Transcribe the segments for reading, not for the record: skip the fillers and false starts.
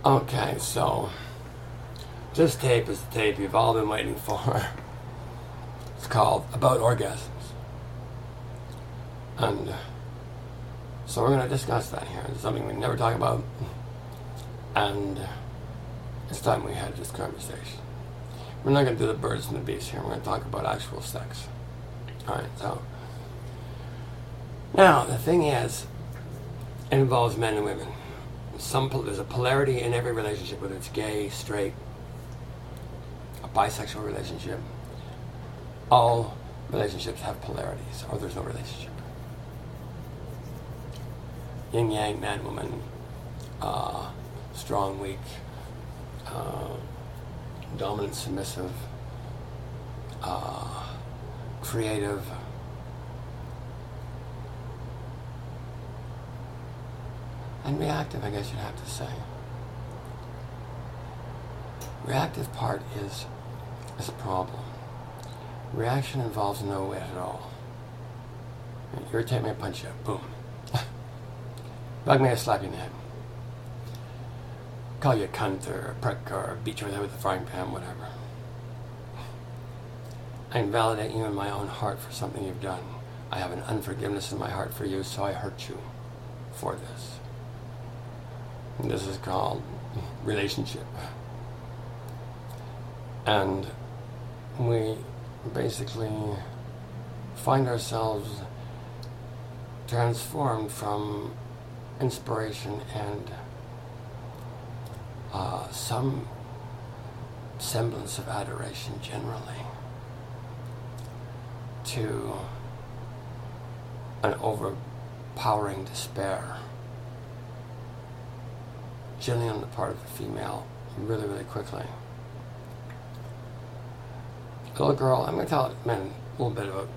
Okay, so this tape is the tape you've all been waiting for. It's called About Orgasms. And so we're going to discuss that here. It's something we never talk about. And it's time we had this conversation. We're not going to do the birds and the bees here. We're going to talk about actual sex. Alright, so now the thing is, it involves men and women. There's a polarity in every relationship, whether it's gay, straight, a bisexual relationship. All relationships have polarities, or there's no relationship. Yin yang, man, woman, strong, weak, dominant, submissive, creative, and reactive, I guess you'd have to say. Reactive part is a problem. Reaction involves no weight at all. You irritate me, I punch you, boom. Bug me, I slap you in the head. Call you a cunt or a prick or beat you in the head with a frying pan, whatever. I invalidate you in my own heart for something you've done. I have an unforgiveness in my heart for you, so I hurt you for this. And this is called relationship. And we basically find ourselves transformed from inspiration and some semblance of adoration generally to an overpowering despair, generally on the part of the female, really, really quickly. A little girl, I'm going to tell men a little bit about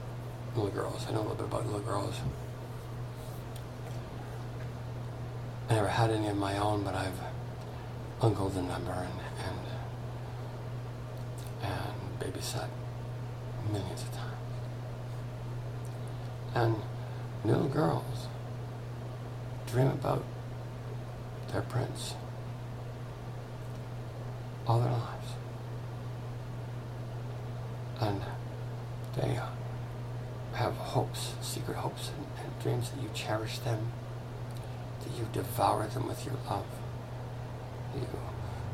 little girls. I know a little bit about little girls. I never had any of my own, but I've uncled the number and babysat millions of times. And little girls dream about their prince all their lives. And they have hopes, secret hopes and dreams that you cherish them, that you devour them with your love. You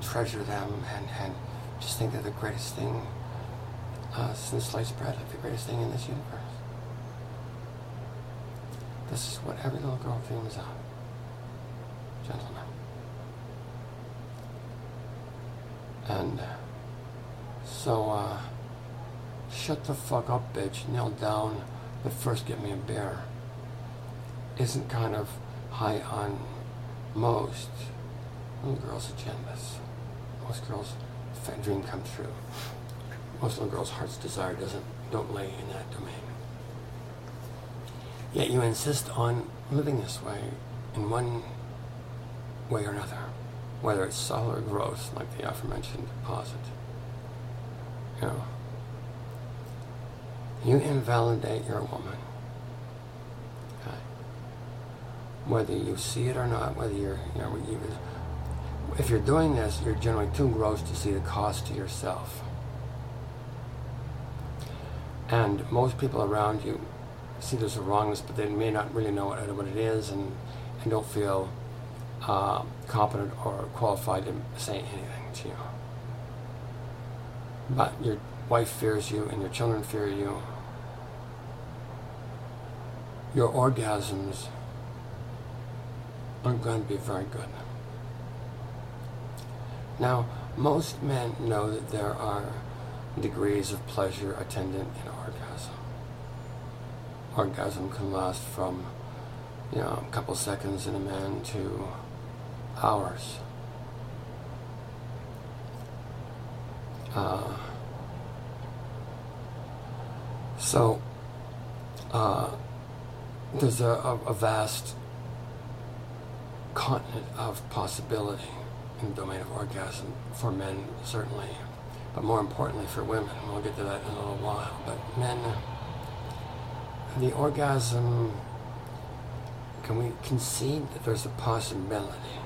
treasure them and just think they're the greatest thing since sliced bread, like the greatest thing in this universe. This is what every little girl dreams of, gentlemen. And so, shut the fuck up, bitch, kneel down, but first get me a beer. Isn't kind of high on most little girls' agendas. Most girls' dream come true. Most little girls' heart's desire don't lay in that domain. Yet you insist on living this way in one way or another, whether it's subtle or gross, like the aforementioned deposit. You know, you invalidate your woman. Okay? Whether you see it or not, whether if you're doing this, you're generally too gross to see the cost to yourself. And most people around you see there's a wrongness, but they may not really know what it is and don't feel competent or qualified to say anything to you. But your wife fears you and your children fear you. Your orgasms aren't going to be very good. Now, most men know that there are degrees of pleasure attendant in orgasm. Orgasm can last from, a couple seconds in a man to hours. There's a vast continent of possibility in the domain of orgasm for men, certainly, but more importantly for women. We'll get to that in a little while. But men, the orgasm, can we concede that there's a possibility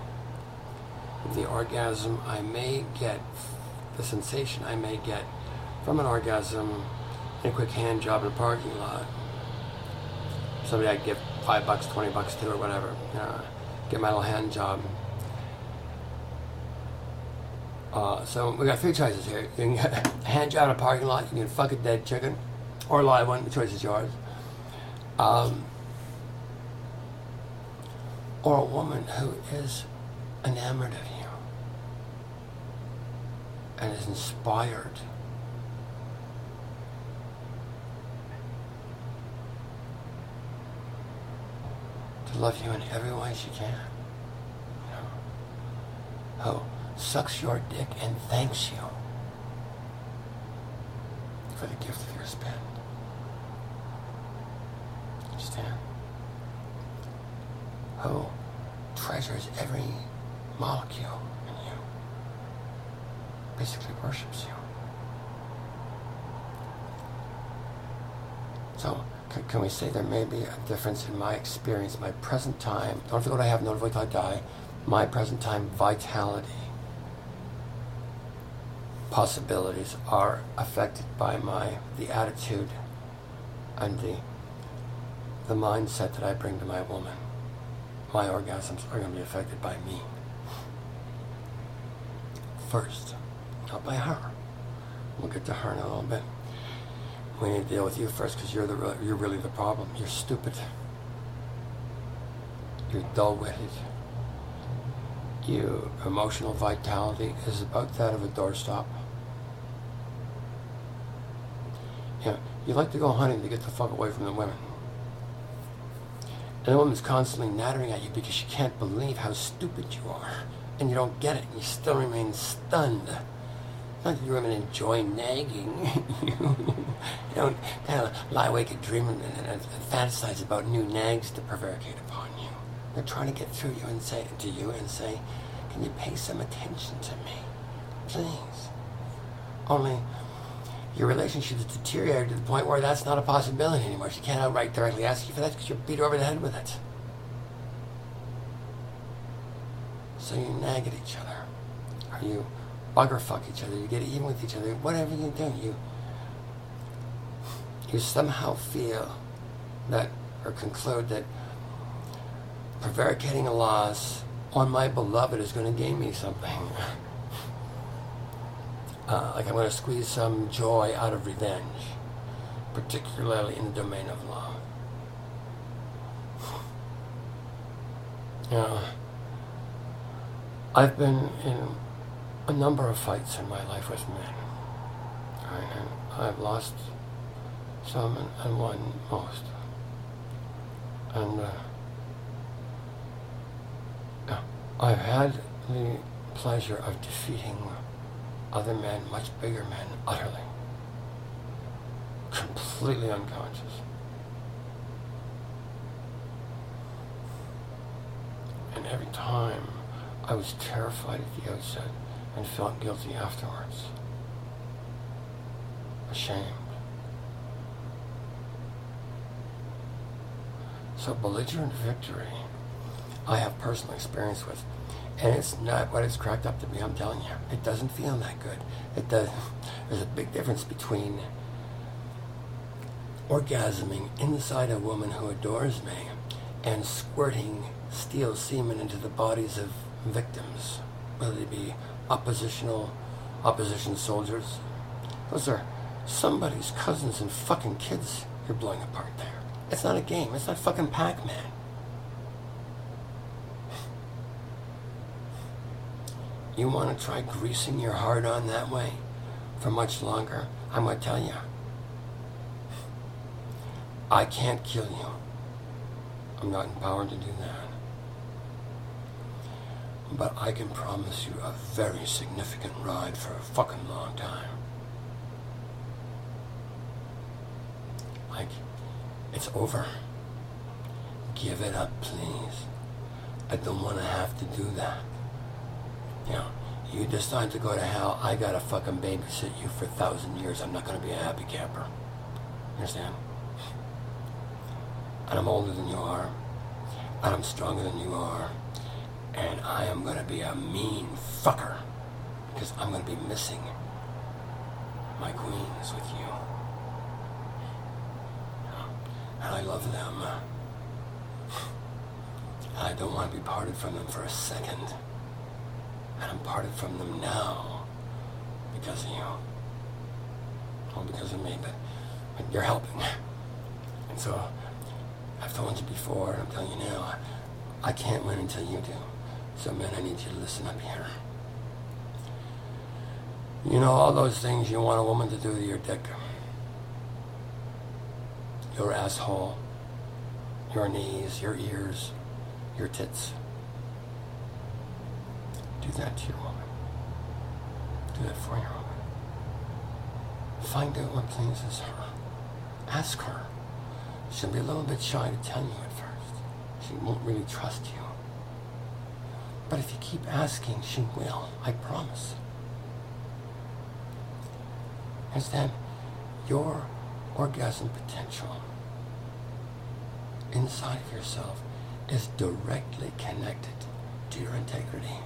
the orgasm I may get, the sensation I may get from an orgasm in a quick hand job in a parking lot. Somebody I'd give $5, $20 to, or whatever. Get my little hand job. So we got 3 choices here. You can get a hand job in a parking lot. You can fuck a dead chicken, or a live one. The choice is yours. Or a woman who is enamored of you and is inspired to love you in every way she can. Who sucks your dick and thanks you for the gift of your spin. Understand? Who treasures every molecule in you, basically worships you. So, can we say there may be a difference in my experience, my present time, don't forget what I have, don't avoid till I die, my present time vitality possibilities are affected by the attitude and the mindset that I bring to my woman. My orgasms are going to be affected by me first, not by her. We'll get to her in a little bit. We need to deal with you first because you're really the problem. You're stupid. You're dull-witted. Your emotional vitality is about that of a doorstop. You like to go hunting to get the fuck away from the women. And the woman's constantly nattering at you because she can't believe how stupid you are. And you don't get it. You still remain stunned. Not that you women enjoy nagging. You don't kind of lie awake and dream and fantasize about new nags to prevaricate upon you. They're trying to get through you and say, can you pay some attention to me? Please. Only your relationship has deteriorated to the point where that's not a possibility anymore. She can't outright directly ask you for that because you'll beat her over the head with it. So you nag at each other. Or you bugger fuck each other. You get even with each other. Whatever you do, you somehow feel that, or conclude that prevaricating a loss on my beloved is going to gain me something. Like I'm going to squeeze some joy out of revenge, particularly in the domain of love. I've been in a number of fights in my life with men. Right? And I've lost some and won most. And I've had the pleasure of defeating other men, much bigger men, utterly. Completely unconscious. And every time I was terrified at the outset and felt guilty afterwards. Ashamed. So belligerent victory I have personal experience with. And it's not what it's cracked up to be, I'm telling you. It doesn't feel that good. There's a big difference between orgasming inside a woman who adores me and squirting steel semen into the bodies of victims, whether they be opposition soldiers. Those are somebody's cousins and fucking kids you're blowing apart there. It's not a game. It's not fucking Pac-Man. You want to try greasing your heart on that way for much longer? I'm going to tell you. I can't kill you. I'm not empowered to do that. But I can promise you a very significant ride for a fucking long time. Like, it's over. Give it up, please. I don't want to have to do that. You decide to go to hell, I gotta fucking babysit you for 1,000 years. I'm not gonna be a happy camper. You understand? And I'm older than you are. And I'm stronger than you are. And I I am going to be a mean fucker because I'm going to be missing my queens with you. And I love them. And I don't want to be parted from them for a second. And I'm parted from them now because of you. Well, because of me, but you're helping. And so, I've told you before, and I'm telling you now, I can't win until you do. So, man, I need you to listen up here. You know all those things you want a woman to do to your dick. Your asshole, your knees, your ears, your tits. Do that to your woman. Do that for your woman. Find out what pleases her. Ask her. She'll be a little bit shy to tell you at first. She won't really trust you. But if you keep asking, she will. I promise. Understand? Your orgasm potential inside of yourself is directly connected to your integrity.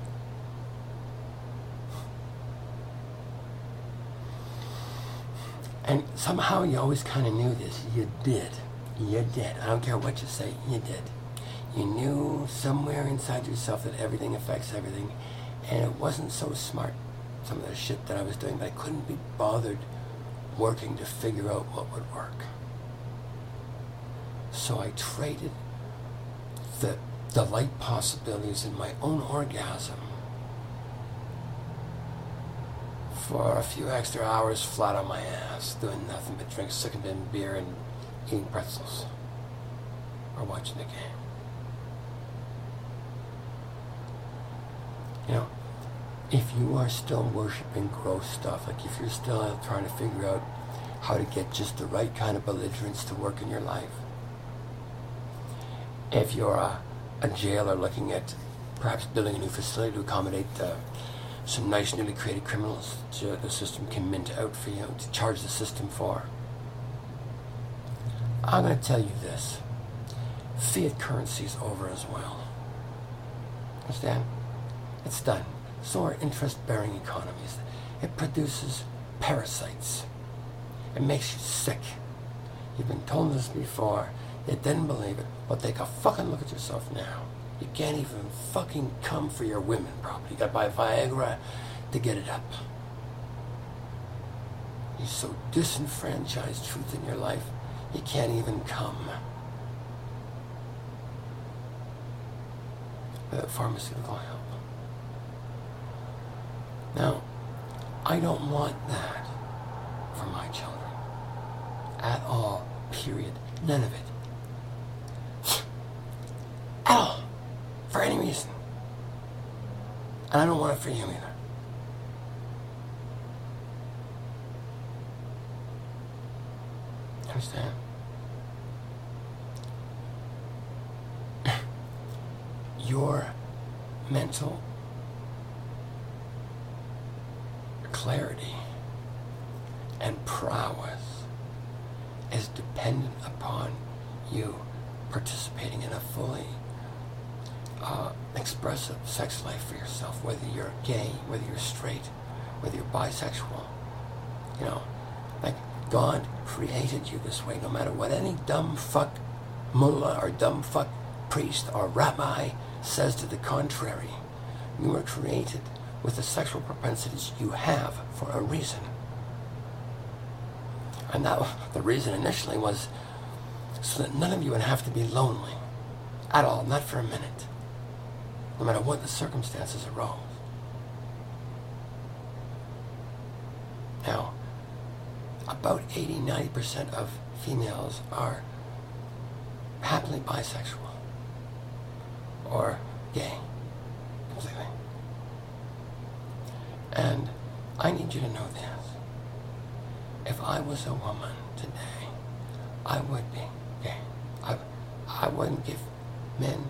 And somehow you always kind of knew this. You did. You did. I don't care what you say. You did. You knew somewhere inside yourself that everything affects everything. And it wasn't so smart, some of the shit that I was doing, but I couldn't be bothered working to figure out what would work. So I traded the delight possibilities in my own orgasm for a few extra hours flat on my ass, doing nothing but drink second-hand beer and eating pretzels or watching the game. You know, if you are still worshiping gross stuff, like if you're still out trying to figure out how to get just the right kind of belligerence to work in your life, if you're a jailer looking at perhaps building a new facility to accommodate some nice newly created criminals the system can mint out for you, to charge the system for, I'm going to tell you this. Fiat currency's over as well. Understand? It's done. So are interest-bearing economies. It produces parasites. It makes you sick. You've been told this before. You didn't believe it. Well, take a fucking look at yourself now. You can't even fucking come for your women properly. You gotta buy Viagra to get it up. You're so disenfranchised truth in your life, you can't even come. Without pharmaceutical help. Now, I don't want that for my children. At all. Period. None of it. At all. For any reason. And I don't want it for you either. Understand? Your mental clarity and prowess is dependent upon you participating in a fully expressive sex life for yourself, whether you're gay, whether you're straight, whether you're bisexual. You know, like God created you this way, no matter what any dumb fuck mullah or dumb fuck priest or rabbi says to the contrary. You were created with the sexual propensities you have for a reason. And that, the reason initially was so that none of you would have to be lonely at all, not for a minute, no matter what the circumstances arose. Now, about 80-90% of females are happily bisexual or gay, completely. And I need you to know this. If I was a woman today, I would be gay. I wouldn't give men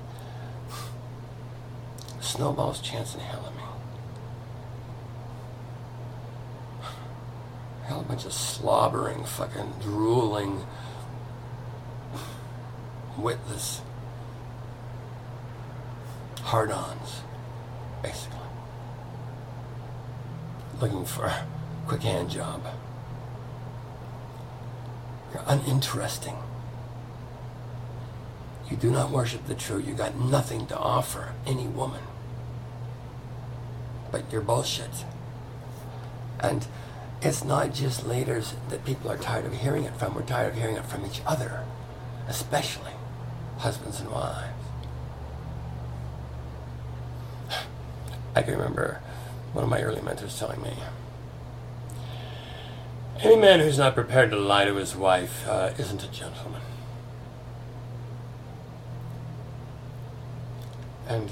a snowball's chance in hell of me. Hell, a bunch of slobbering, fucking drooling, witless hard-ons basically. Looking for a quick hand job. You're uninteresting. You do not worship the truth. You got nothing to offer any woman. But you're bullshit. And it's not just leaders that people are tired of hearing it from. We're tired of hearing it from each other, especially husbands and wives. I can remember one of my early mentors telling me, any man who's not prepared to lie to his wife isn't a gentleman. And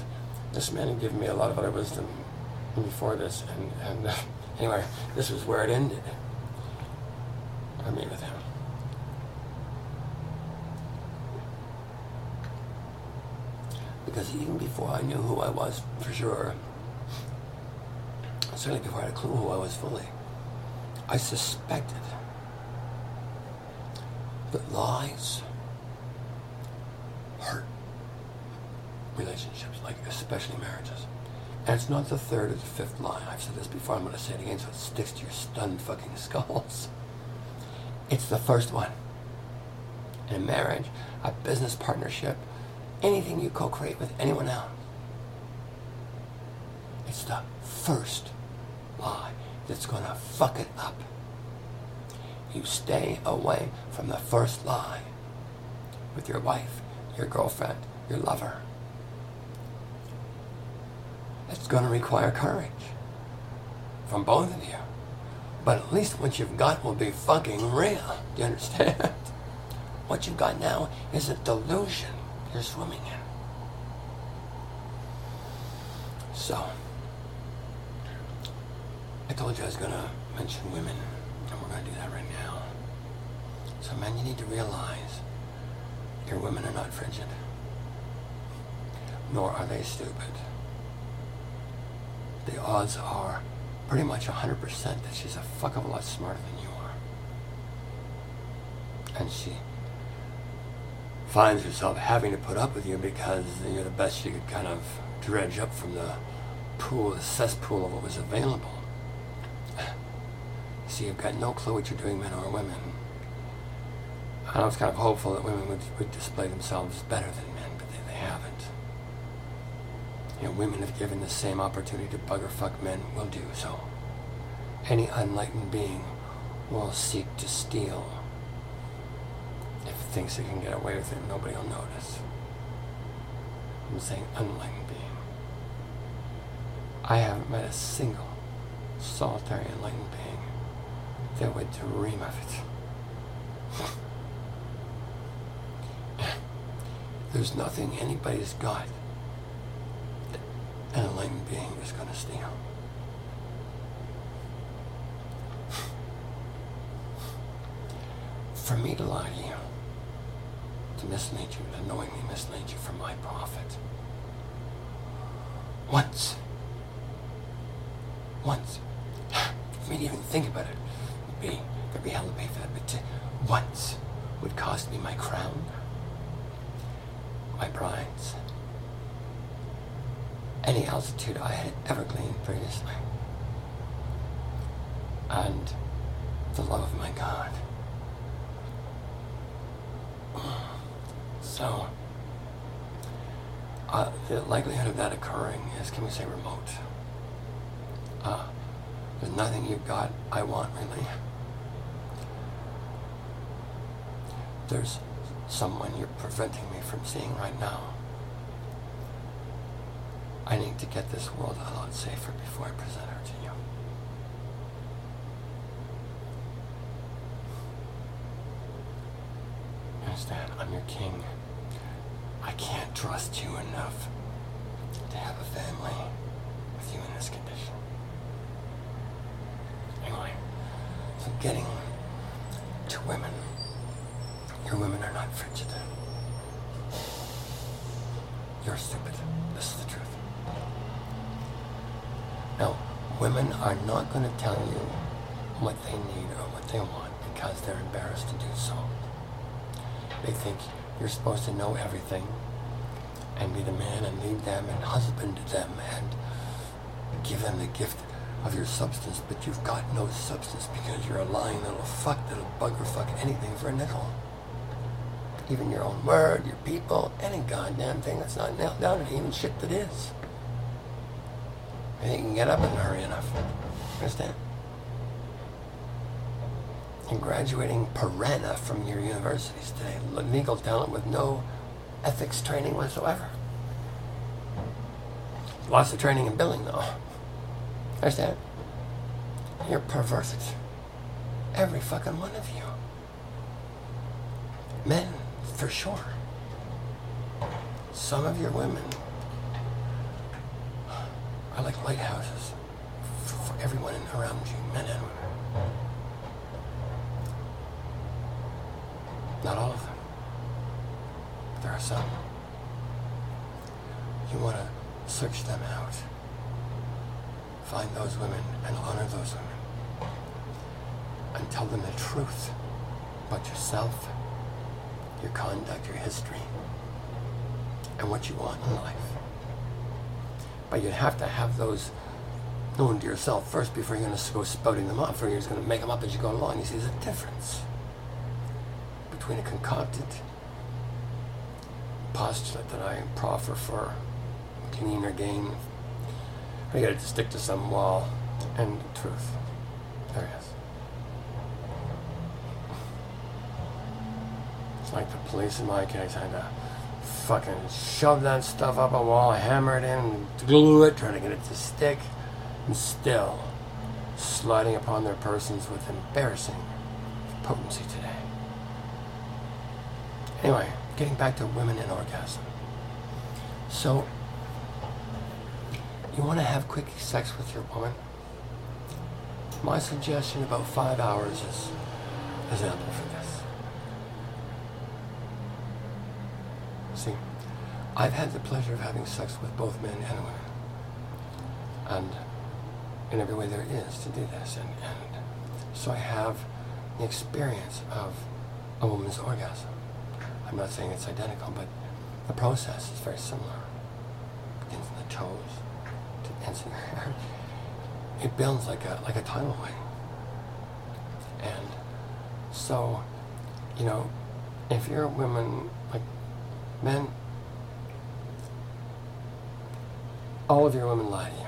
this man had given me a lot of other wisdom before this, and anyway, this was where it ended for me with him. Because even before I knew who I was for sure, certainly before I had a clue who I was fully, I suspected that lies hurt relationships, like especially marriages. And it's not the third or the fifth lie. I've said this before, I'm going to say it again so it sticks to your stunned fucking skulls. It's the first one. In a marriage, a business partnership, anything you co-create with anyone else, it's the first lie that's going to fuck it up. You stay away from the first lie with your wife, your girlfriend, your lover. It's going to require courage from both of you. But at least what you've got will be fucking real. Do you understand? What you've got now is a delusion you're swimming in. So, I told you I was going to mention women, and we're going to do that right now. So, men, you need to realize your women are not frigid, nor are they stupid. The odds are pretty much 100% that she's a fuck of a lot smarter than you are. And she finds herself having to put up with you because you're the best she could kind of dredge up from the pool, the cesspool of what was available. See, you've got no clue what you're doing, men or women. I was kind of hopeful that women would display themselves better than men, but they haven't. You know, women, if given the same opportunity to bugger fuck men, will do so. Any enlightened being will seek to steal. If it thinks it can get away with it, nobody will notice. I'm saying unenlightened being. I haven't met a single solitary enlightened being that would dream of it. There's nothing anybody's got that an enlightened being is going to steal. For me to lie to you, to mislead you, to knowingly mislead you for my profit. Once, for me to even think about it, there'd be hell to pay for that, but once would cost me my crown, my brides, any altitude I had ever gleaned previously, and the love of my God. So, the likelihood of that occurring is, can we say, remote. There's nothing you've got I want, really. There's someone you're preventing me from seeing right now. I need to get this world a lot safer before I present her to you. You understand? I'm your king. I can't trust you enough to have a family with you in this condition. Anyway, so getting to women. Your women are not frigid. You're stupid. This is the truth. Now, women are not going to tell you what they need or what they want because they're embarrassed to do so. They think you're supposed to know everything and be the man and lead them and husband them and give them the gift of your substance, but you've got no substance because you're a lying little fuck that'll bugger fuck anything for a nickel. Even your own word, your people, any goddamn thing that's not nailed down, and even shit that is. And you can get up in a hurry enough. Understand? And graduating piranha from your universities today, legal talent with no ethics training whatsoever. Lots of training and billing, though. Understand? You're perverted. Every fucking one of you. Men, for sure. Some of your women are like lighthouses for everyone around you, men and women. Not all of them. But there are some. You want to search them out. Find those women and honor those women. And tell them the truth about yourself, your conduct, your history, and what you want in life. But you'd have to have those known to yourself first before you're going to go spouting them off, or you're just going to make them up as you go along. You see, there's a difference between a concocted postulate that I proffer for gain or gain. I got to stick to some wall and truth. There it is. It's like the police in my case had to fucking shove that stuff up a wall, hammer it in, glue it, trying to get it to stick, and still sliding upon their persons with embarrassing potency today. Anyway, getting back to women and orgasm. So, you want to have quick sex with your woman? My suggestion, about 5 hours is ample for this. See, I've had the pleasure of having sex with both men and women. And in every way there is to do this. And so I have the experience of a woman's orgasm. I'm not saying it's identical, but the process is very similar. It begins in the toes, to ends in your hair. It builds like a tidal wave. And so, you know, if you're a woman, like men, all of your women lie to you.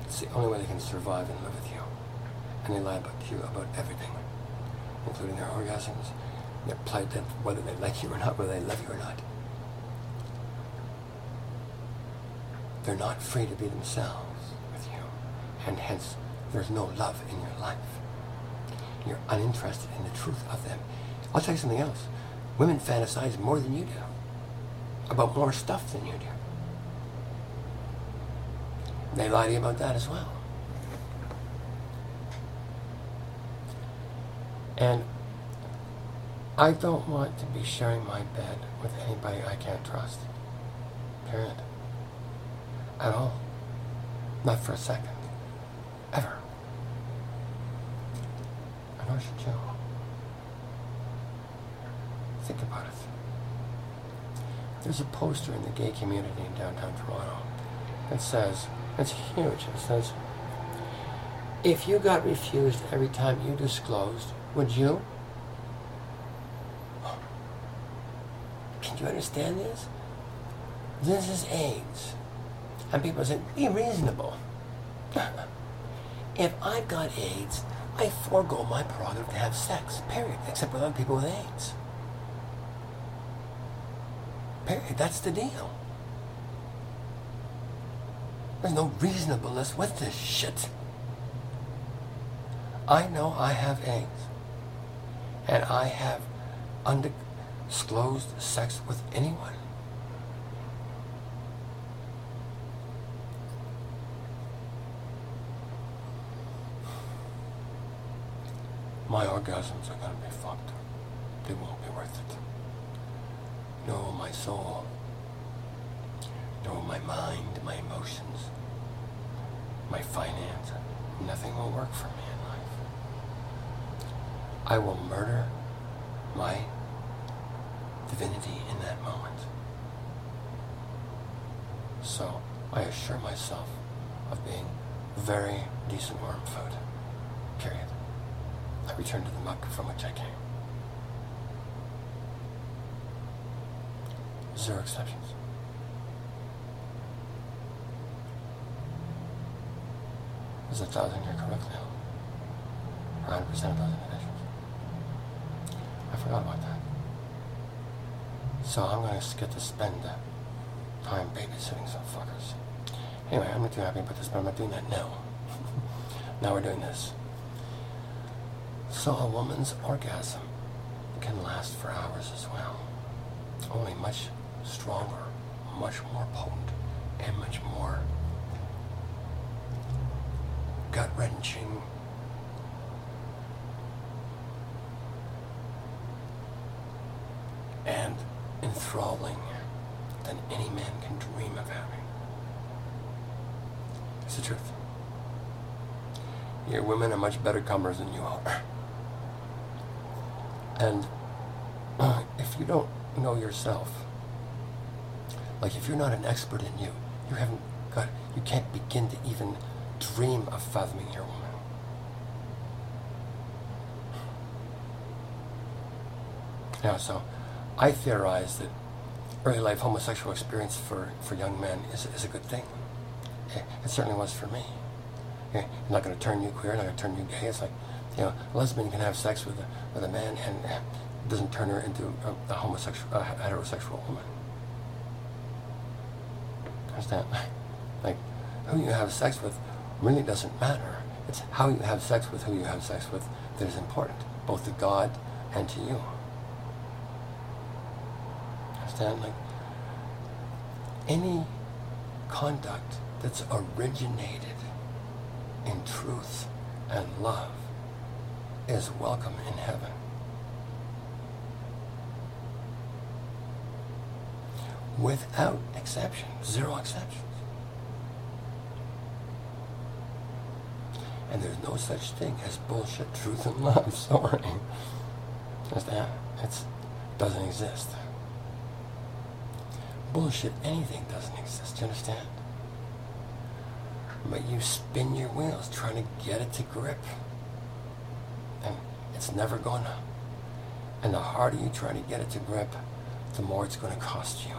It's the only way they can survive and live with you. And they lie about you about everything, including their orgasms, their plight, whether they like you or not, whether they love you or not. They're not free to be themselves with you, and hence there's no love in your life. You're uninterested in the truth of them. I'll tell you something else. Women fantasize more than you do, about more stuff than you do. They lie to you about that as well. And I don't want to be sharing my bed with anybody I can't trust. Period. At all. Not for a second. Ever. And nor should you. Think about it. There's a poster in the gay community in downtown Toronto that says, it's huge, it says, if you got refused every time you disclosed, would you? Can you understand this? This is AIDS. And people say, be reasonable. If I've got AIDS, I forego my prerogative to have sex, period, except with other people with AIDS. Period. That's the deal. There's no reasonableness with this shit. I know I have AIDS. And I have undisclosed sex with anyone. My orgasms are going to be fucked. They won't be worth it. No, my soul. No, my mind, my emotions, my finance. Nothing will work for me in life. I will murder my divinity in that moment. So I assure myself of being very decent warm food. Period. I return to the muck from which I came. Zero exceptions. Is 1,000 here correctly? 100% of those individuals. I forgot about that. So I'm going to get to spend time babysitting some fuckers. Anyway, I'm not too happy about this, but I'm not doing that now. Now we're doing this. So a woman's orgasm can last for hours as well. Only much stronger, much more potent, and much more gut-wrenching, and enthralling than any man can dream of having. It's the truth. Your women are much better comers than you are. And if you don't know yourself, like if you're not an expert in you, you can't begin to even dream of fathoming your woman. Yeah, so I theorize that early life homosexual experience for young men is a good thing. It certainly was for me. You're not going to turn you queer, not going to turn you gay. It's like, a lesbian can have sex with a man and it doesn't turn her into a heterosexual woman. Understand? Like, who you have sex with really doesn't matter. It's how you have sex with who you have sex with that is important, both to God and to you. Understand? Like, any conduct that's originated in truth and love is welcome in heaven. Without exception, zero exceptions. And there's no such thing as bullshit truth and love, sorry. Understand? It doesn't exist. Bullshit anything doesn't exist, you understand? But you spin your wheels trying to get it to grip. And it's never gonna. And the harder you try to get it to grip, the more it's going to cost you.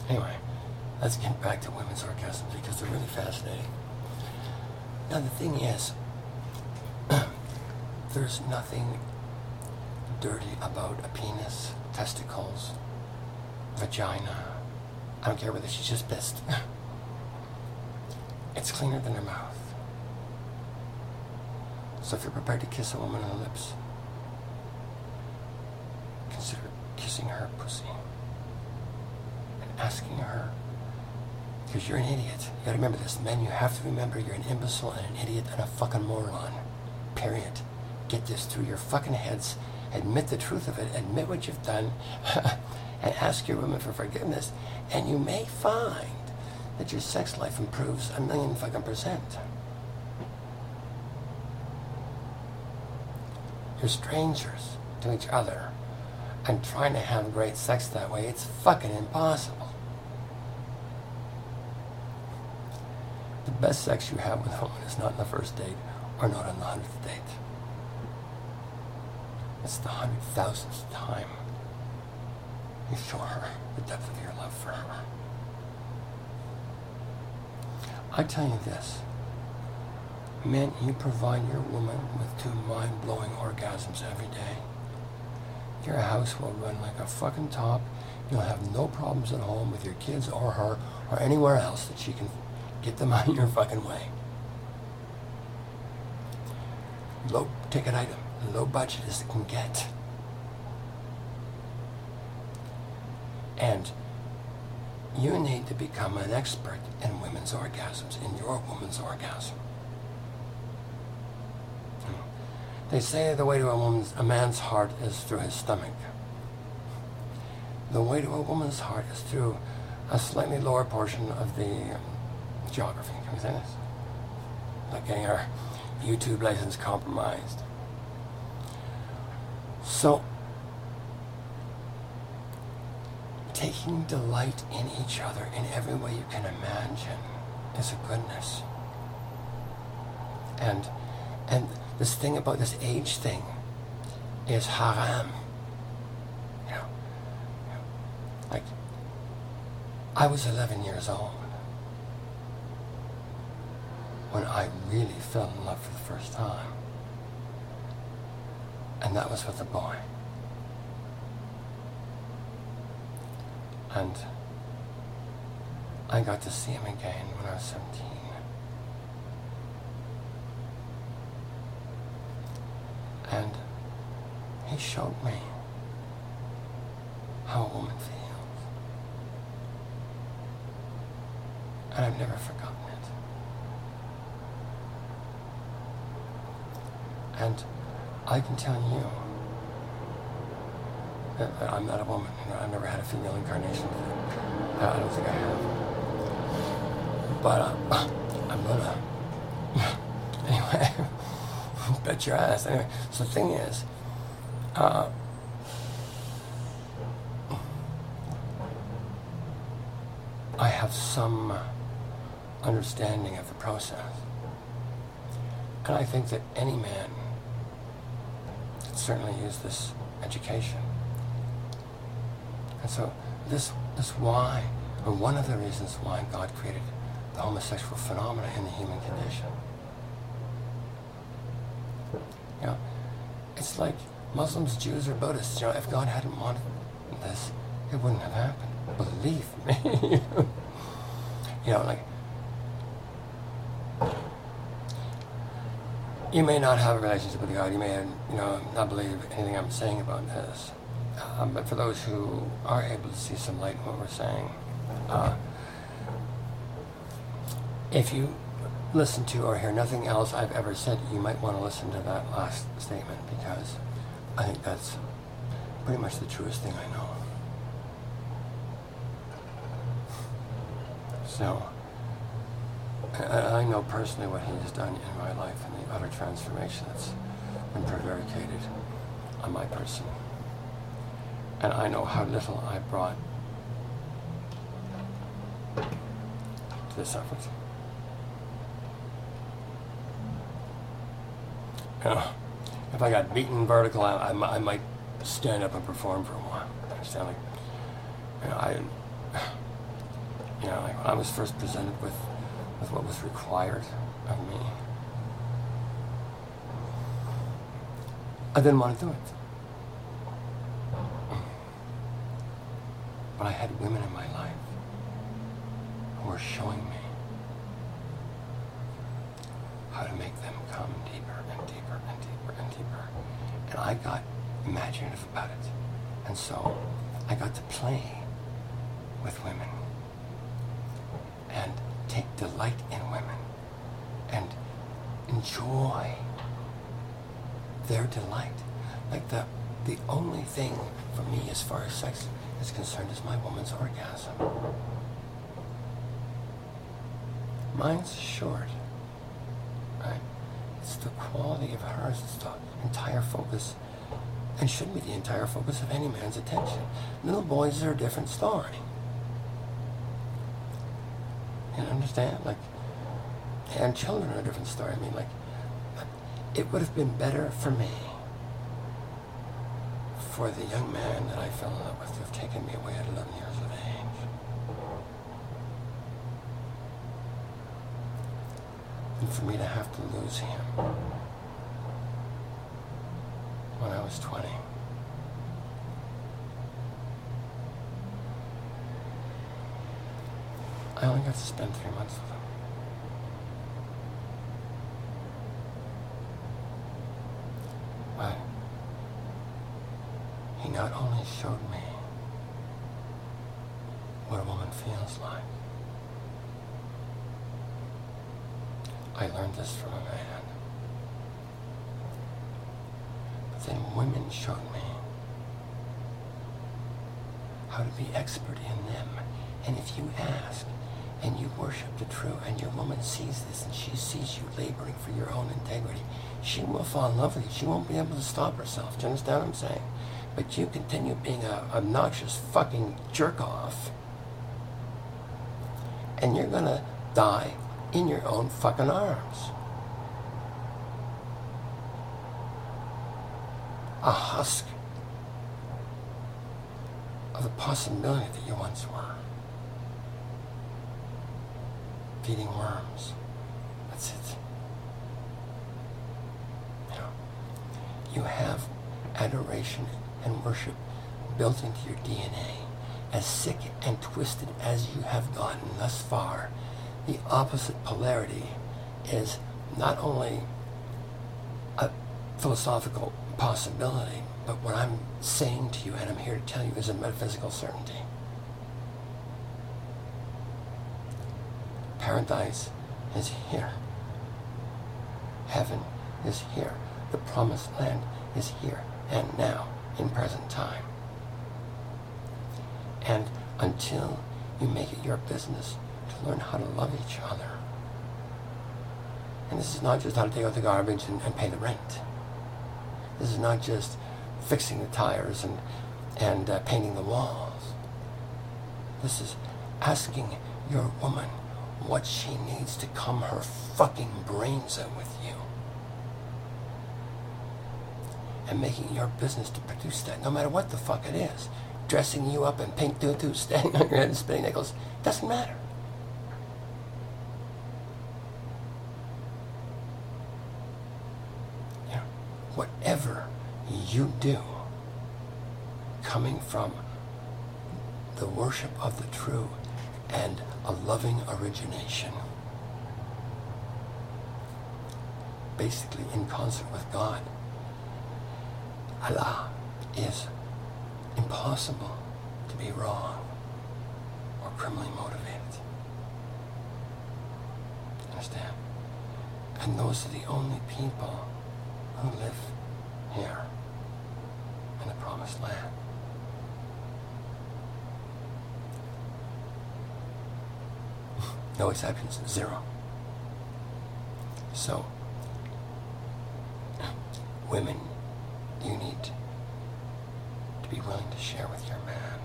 Anyway, let's get back to women's orgasms because they're really fascinating. Now the thing is, there's nothing dirty about a penis, testicles, vagina. I don't care whether she's just pissed. It's cleaner than her mouth. So if you're prepared to kiss a woman on the lips, consider kissing her pussy and asking her, because you're an idiot. You gotta remember this. Men, you have to remember you're an imbecile and an idiot and a fucking moron. Period. Get this through your fucking heads. Admit the truth of it. Admit what you've done. And ask your woman for forgiveness. And you may find that your sex life improves 1,000,000 fucking %. You're strangers to each other. And trying to have great sex that way, it's fucking impossible. The best sex you have with a woman is not on the first date or not on the 100th date. It's the 100,000th time you show her the depth of your love for her. I tell you this, men, you provide your woman with 2 mind-blowing orgasms every day. Your house will run like a fucking top. You'll have no problems at home with your kids or her or anywhere else that she can get them out of your fucking way. Low ticket item, low budget as it can get. And you need to become an expert in women's orgasms, in your woman's orgasm. They say the way to a man's heart is through his stomach. The way to a woman's heart is through a slightly lower portion of the geography. Can we say this? Like getting our YouTube license compromised. So, taking delight in each other in every way you can imagine is a goodness. And this thing about this age thing is haram. You know, like, I was 11 years old when I really fell in love for the first time. And that was with a boy. And I got to see him again when I was 17. And he showed me how a woman feels. And I've never forgotten it. And I can tell you that I'm not a woman. You know, I've never had a female incarnation. I don't think I have. But I'm gonna. Anyway, bet your ass. Anyway, so the thing is, I have some understanding of the process. And I think that any man can certainly use this education. And so this is why, or one of the reasons why God created the homosexual phenomena in the human condition. You know, it's like Muslims, Jews, or Buddhists. You know, if God hadn't wanted this, it wouldn't have happened. Believe me. You know, like, you may not have a relationship with God. You may, you know, not believe anything I'm saying about this. But for those who are able to see some light in what we're saying, if you listen to or hear nothing else I've ever said, you might want to listen to that last statement, because I think that's pretty much the truest thing I know. So, I know personally what he has done in my life and the utter transformation that's been prevaricated on my person. And I know how little I brought to this effort. You know, if I got beaten vertical, I might stand up and perform for a while. Understand? Like, you know, like when I was first presented with what was required of me, I didn't want to do it. But I had women in my life who were showing me how to make them come deeper and deeper and deeper and deeper. And I got imaginative about it. And so I got to play with women and take delight in women and enjoy their delight. Like the only thing for me as far as sex is concerned is my woman's orgasm. Mine's short, right? It's the quality of hers. It's the entire focus, and should be the entire focus of any man's attention. Little boys are a different story. You understand? Like, and children are a different story. I mean, like, it would have been better for me, for the young man that I fell in love with, to have taken me away at 11 years of age. And for me to have to lose him when I was 20. I only got to spend 3 months with him. But he not only showed me what a woman feels like. I learned this from a man. But then women showed me how to be expert in them. And if you ask, and you worship the true, and your woman sees this, and she sees you laboring for your own integrity, she will fall in love with you. She won't be able to stop herself. Do you understand what I'm saying? but you continue being a obnoxious fucking jerk-off, and you're gonna die in your own fucking arms. A husk of the possibility that you once were. Feeding worms. That's it. You have adoration and worship built into your DNA. As sick and twisted as you have gotten thus far, the opposite polarity is not only a philosophical possibility, but what I'm saying to you, and I'm here to tell you, is a metaphysical certainty. Paradise is here. Heaven is here. The promised land is here and now, in present time. And until you make it your business to learn how to love each other, and this is not just how to take out the garbage and pay the rent. This is not just fixing the tires and painting the walls. This is asking your woman what she needs to calm her fucking brains out with you. And making it your business to produce that, no matter what the fuck it is. Dressing you up in pink tutus, standing on your head and spinning nickels, doesn't matter. You know, whatever you do, coming from the worship of the true and a loving origination, basically in concert with God, Allah is impossible to be wrong or criminally motivated. Understand? And those are the only people who live here in the promised land. No exceptions, zero. So, women, you need to be willing to share with your man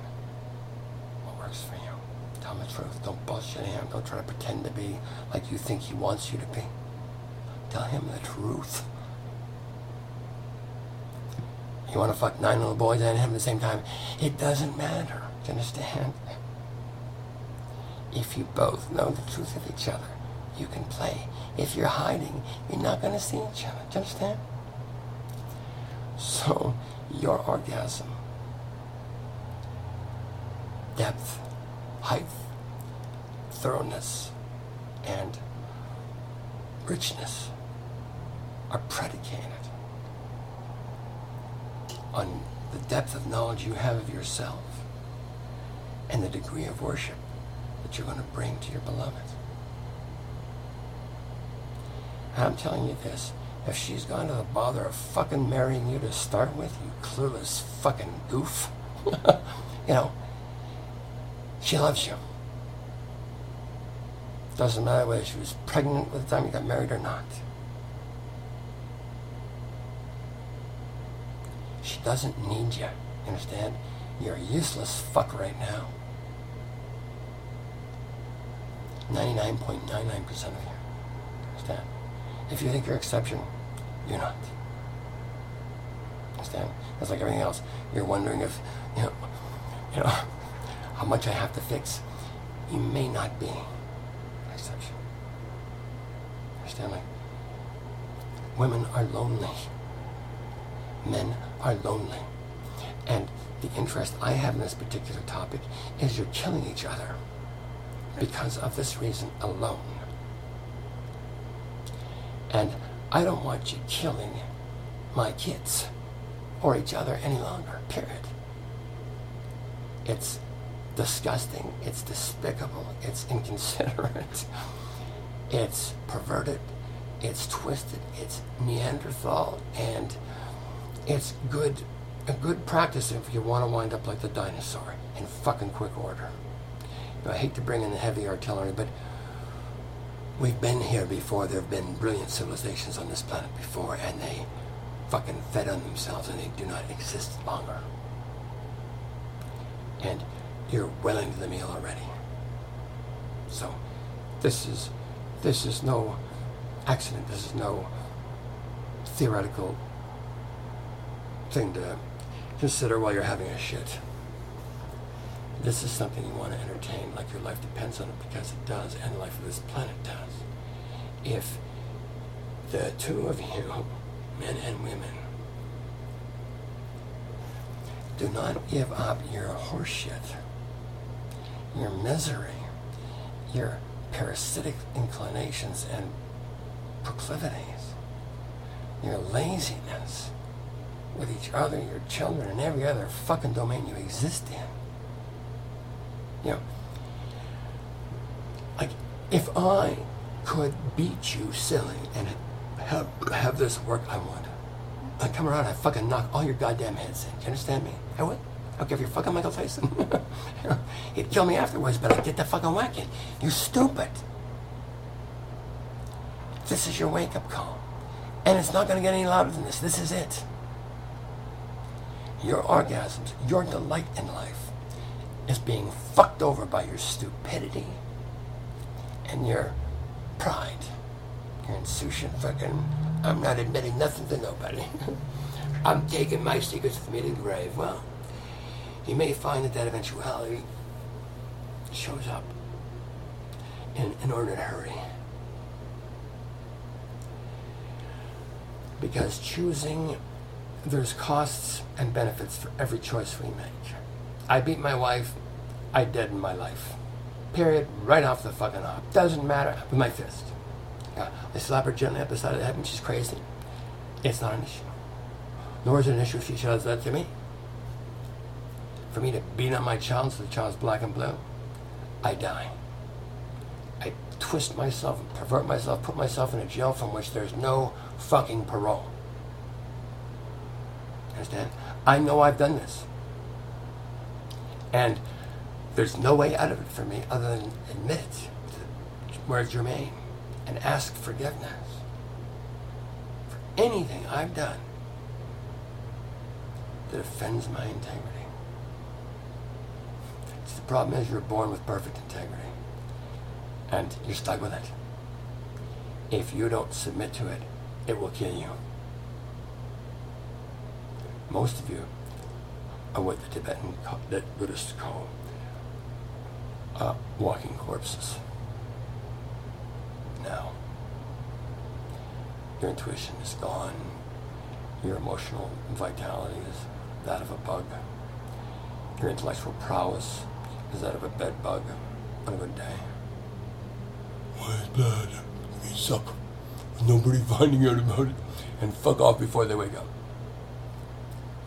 what works for you. Tell him the truth. Don't bullshit him. Don't try to pretend to be like you think he wants you to be. Tell him the truth. You want to fuck 9 little boys and him at the same time? It doesn't matter. Do you understand? If you both know the truth of each other, you can play. If you're hiding, you're not going to see each other. Do you understand? So, your orgasm, depth, height, thoroughness, and richness are predicated on the depth of knowledge you have of yourself and the degree of worship that you're going to bring to your beloved. And I'm telling you this, if she's gone to the bother of fucking marrying you to start with, you clueless fucking goof, you know, she loves you. Doesn't matter whether she was pregnant at the time you got married or not. She doesn't need you, you understand? You're a useless fuck right now. 99.99% of you, understand? If you think you're an exception, you're not. Understand? It's like everything else. You're wondering if, you know, how much I have to fix. You may not be an exception. Understand? Like, women are lonely. Men are lonely. And the interest I have in this particular topic is you're killing each other because of this reason alone. And I don't want you killing my kids or each other any longer, period. It's disgusting, it's despicable, it's inconsiderate, it's perverted, it's twisted, it's Neanderthal, and it's a good practice if you want to wind up like the dinosaur in fucking quick order. You know, I hate to bring in the heavy artillery, but we've been here before. There have been brilliant civilizations on this planet before, and they fucking fed on themselves, and they do not exist longer. and you're well into the meal already. So this is no accident. This is no theoretical thing to consider while you're having a shit. This is something you want to entertain like your life depends on it, because it does, and the life of this planet does. If the two of you, men and women, do not give up your horseshit, your misery, your parasitic inclinations and proclivities, your laziness with each other, your children, and every other fucking domain you exist in. You know, like, if I could beat you silly and have this work, I would. I'd come around and I'd fucking knock all your goddamn heads in. Do you understand me? I would. I don't care if you're fucking Michael Tyson. He'd kill me afterwards, but I'd get the fucking whacking. You're stupid. This is your wake-up call. And it's not going to get any louder than this. This is it. Your orgasms, your delight in life, is being fucked over by your stupidity and your pride. Your insouciant fucking, I'm not admitting nothing to nobody. I'm taking my secrets with me to the grave. Well, you may find that eventuality shows up in an ordered hurry. Because choosing, there's costs and benefits for every choice we make. I beat my wife, I deaden my life. Period. Right off the fucking hop. Doesn't matter. With my fist. I slap her gently up the side of the head when she's crazy. It's not an issue. Nor is it an issue if she shows that to me. For me to beat on my child so the child's black and blue, I die. I twist myself, pervert myself, put myself in a jail from which there's no fucking parole. Understand? I know I've done this. And there's no way out of it for me other than admit it where it's germane and ask forgiveness for anything I've done that offends my integrity. The problem is you're born with perfect integrity and you're stuck with it. If you don't submit to it, it will kill you. Most of you are what the Buddhists call walking corpses. Now, your intuition is gone. Your emotional vitality is that of a bug. Your intellectual prowess is that of a bed bug on a good day. Why is bad? We suck. With nobody finding out about it. And fuck off before they wake up.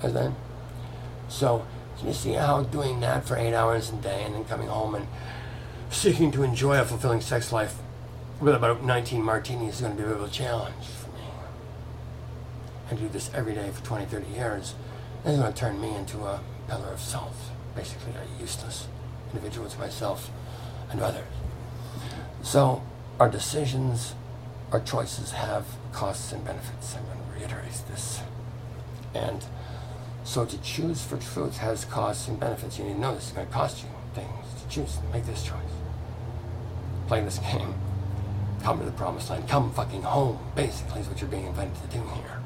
And then, so you see how doing that for 8 hours a day and then coming home and seeking to enjoy a fulfilling sex life with about 19 martinis is going to be a real challenge for me. And do this every day for 20, 30 years is going to turn me into a pillar of salt. Basically a useless individual to myself and others. So our decisions, our choices have costs and benefits. I'm going to reiterate this. And so to choose for truth has costs and benefits. You need to know this is going to cost you things to choose to make this choice. Play this game. Come to the promised land. Come fucking home, basically, is what you're being invited to do here.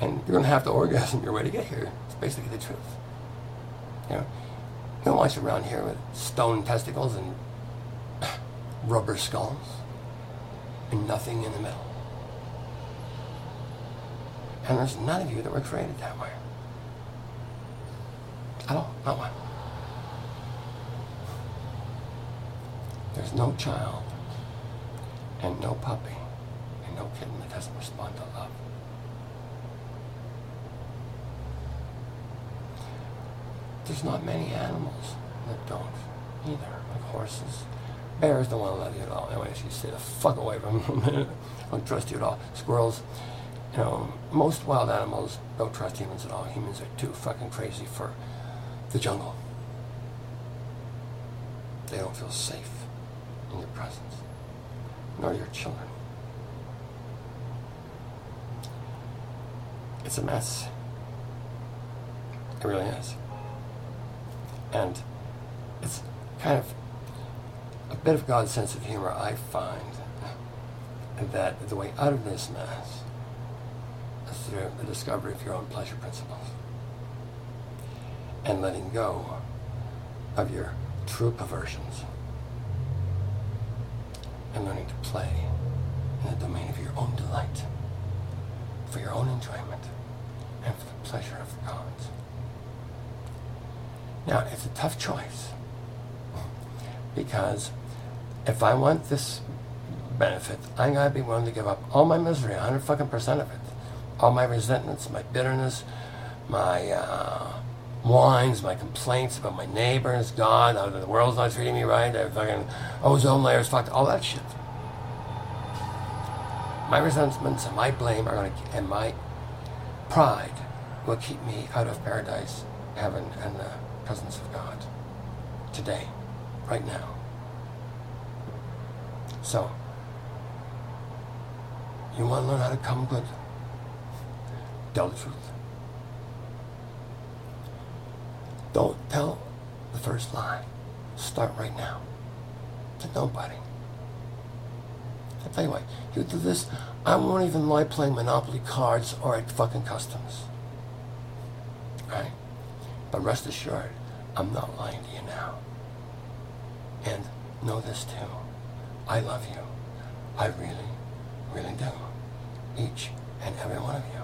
And you're going to have to orgasm your way to get here. It's basically the truth. You know, you don't want you around here with stone testicles and rubber skulls and nothing in the middle. And there's none of you that were created that way. At all. Not one. There's no child and no puppy and no kitten that doesn't respond to love. There's not many animals that don't either, like horses. Bears don't want to love you at all. Anyway, you stay the fuck away from them. Don't trust you at all. Squirrels, you know, most wild animals don't trust humans at all. Humans are too fucking crazy for the jungle. They don't feel safe in your presence, nor your children. It's a mess. It really is. And it's kind of a bit of God's sense of humor, I find, that the way out of this mess is through the discovery of your own pleasure principles and letting go of your true perversions and learning to play in the domain of your own delight, for your own enjoyment, and for the pleasure of the gods. Now, it's a tough choice, because if I want this benefit, I'm going to be willing to give up all my misery, 100% of it. All my resentments, my bitterness, my whines, my complaints about my neighbors, God, how the world's not treating me right, the fucking ozone layers, fucked, all that shit. My resentments and my blame are going to, and my pride will keep me out of paradise, heaven, and the presence of God today, right now. So, you want to learn how to come good? Tell the truth. Don't tell the first lie. Start right now. To nobody. I'll tell you what, you do this, I won't even lie playing Monopoly cards or at fucking customs. Right? But rest assured, I'm not lying to you now. And know this too. I love you. I really, really do. Each and every one of you.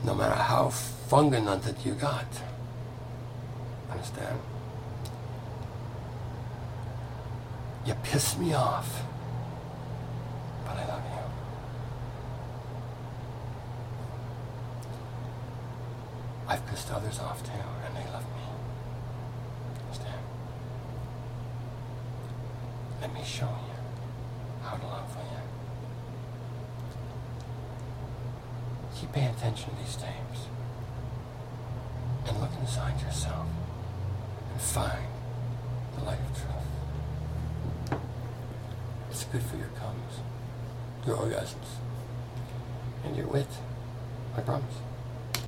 No matter how funganunted you got. Understand? You piss me off. But I love you. I've pissed others off too, and they love me. Understand? Let me show you how to love you. Keep paying attention to these tapes. And look inside yourself. And find the light of truth. It's good for your comes, your orgasms, and your wit. I promise.